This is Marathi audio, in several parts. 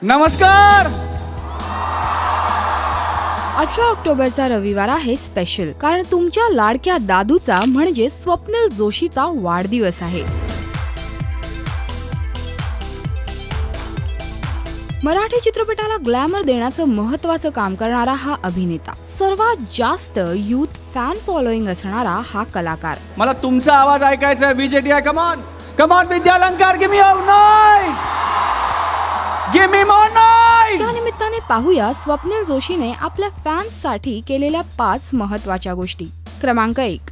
नमस्कार। 18 ऑक्टोबरचा रविवार आहे स्पेशल, कारण तुमच्या लाडक्या दादूचा म्हणजे स्वप्नील जोशीचा वाढदिवस आहे। मराठी चित्रपटाला ग्लॅमर देण्याचं महत्त्वाचं काम करणारा हा अभिनेता, सर्वात जास्त यूथ फॅन फॉलोइंग असणारा हा कलाकार। मला तुमचा आवाज ऐकायचा आहे। VJTI come on Vidyalankar, give me a noise, give me more noise. त्या निमित्ताने पाहूया स्वप्नील जोशीने आपल्या फॅन्स साठी केलेल्या 5 महत्त्वाच्या गोष्टी। क्रमांक 1,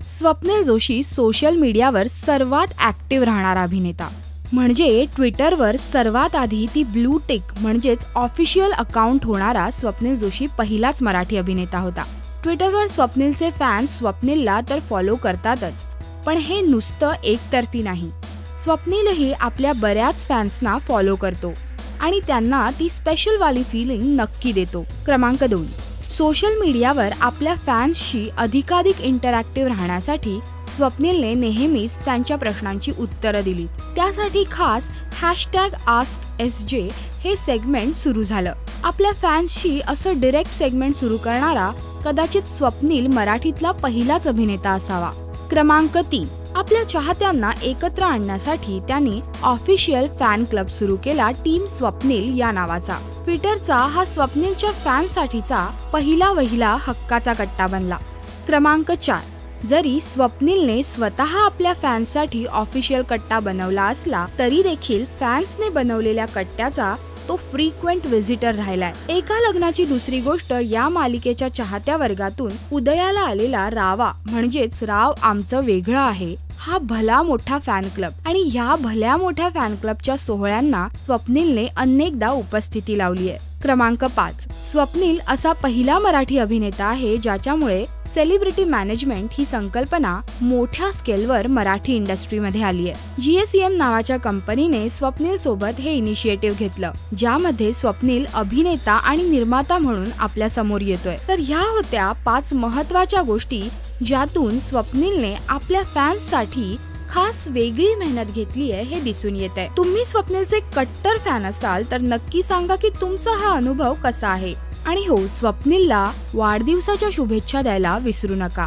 स्वप्नील जोशी सोशल मीडियावर सर्वात ऍक्टिव्ह राहणारा अभिनेता। म्हणजे ट्विटरवर सर्वात आधी ती ब्लू टिक म्हणजेच ऑफिशियल अकाउंट होणारा स्वप्नील जोशी पहिलाच मराठी अभिनेता होता। ट्विटरवर स्वप्नीलचे फॅन्स स्वप्नीलला तर फॉलो करतातच, पण हे नुसतं एकतर्फी नाही। स्वप्नीलही आपल्या बऱ्याच फॅन्सना फॉलो करतो आणि त्यांना ती स्पेशल वाली फिलिंग नक्की देतो। क्रमांक 2, सोशल मीडियावर आपल्या फॅन्सशी अधिकाधिक इंटरॅक्टिव्ह राहण्यासाठी स्वप्नीलने नेहमीच त्यांच्या प्रश्नांची उत्तरं दिली। त्यासाठी खास #AskSJ हे सेगमेंट सुरू झालं। आपल्या फॅन्सशी असं डायरेक्ट सेगमेंट सुरू करणारा कदाचित स्वप्नील मराठीतला पहिलाच अभिनेता असावा। क्रमांक 3, आपल्या चाहत्यांना एकत्र आणण्यासाठी त्यांनी ऑफिशियल फॅन क्लब सुरू केला, टीम स्वप्नील या नावाचा। ट्विटरचा हा स्वप्नीलच्या फॅन्ससाठीचा पहिला हक्काचा कट्टा बनला। क्रमांक 4, जरी स्वप्नीलने स्वतः आपल्या फॅन्ससाठी ऑफिशियल कट्टा बनवला असला तरी देखील फॅन्सने बनवलेल्या कट्ट्याचा तो फ्रीक्वेंट व्हिजिटर राहिलाय। एका लग्नाची दुसरी गोष्ट या मालिकेच्या चाहत्या वर्गातून उदयाला आलेला रावा म्हणजेच राव आमचं वेगळं आहे हा भला मोठा फॅन क्लब, आणि ह्या भल्या मोठ्या फॅन क्लबच्या सोहळ्यांना स्वप्नीलने अनेकदा उपस्थिती लावली आहे। क्रमांक 5, स्वप्नील असा पहिला मराठी अभिनेता आहे ज्याच्यामुळे सेलिब्रिटी मॅनेजमेंट ही संकल्पना मोठ्या स्केलवर मराठी इंडस्ट्रीमध्ये आली आहे। GSM नावाच्या कंपनीने स्वप्नील सोबत हे इनिशिएटिव्ह घेतलं, ज्यामध्ये स्वप्नील अभिनेता आणि निर्माता म्हणून आपल्या समोर येतोय। तर ह्या होत्या 5 महत्त्वाच्या गोष्टी ज्यातून स्वप्नीलने आपल्या फॅन्ससाठी खास वेगळी मेहनत घेतली आहे हे दिसून येत आहे। तुम्ही स्वप्नीलचे कट्टर फॅन असाल तर नक्की सांगा की तुमचा हा अनुभव कसा आहे। आणि हो, स्वप्नीलला वाढदिवसाच्या शुभेच्छा द्यायला विसरू नका।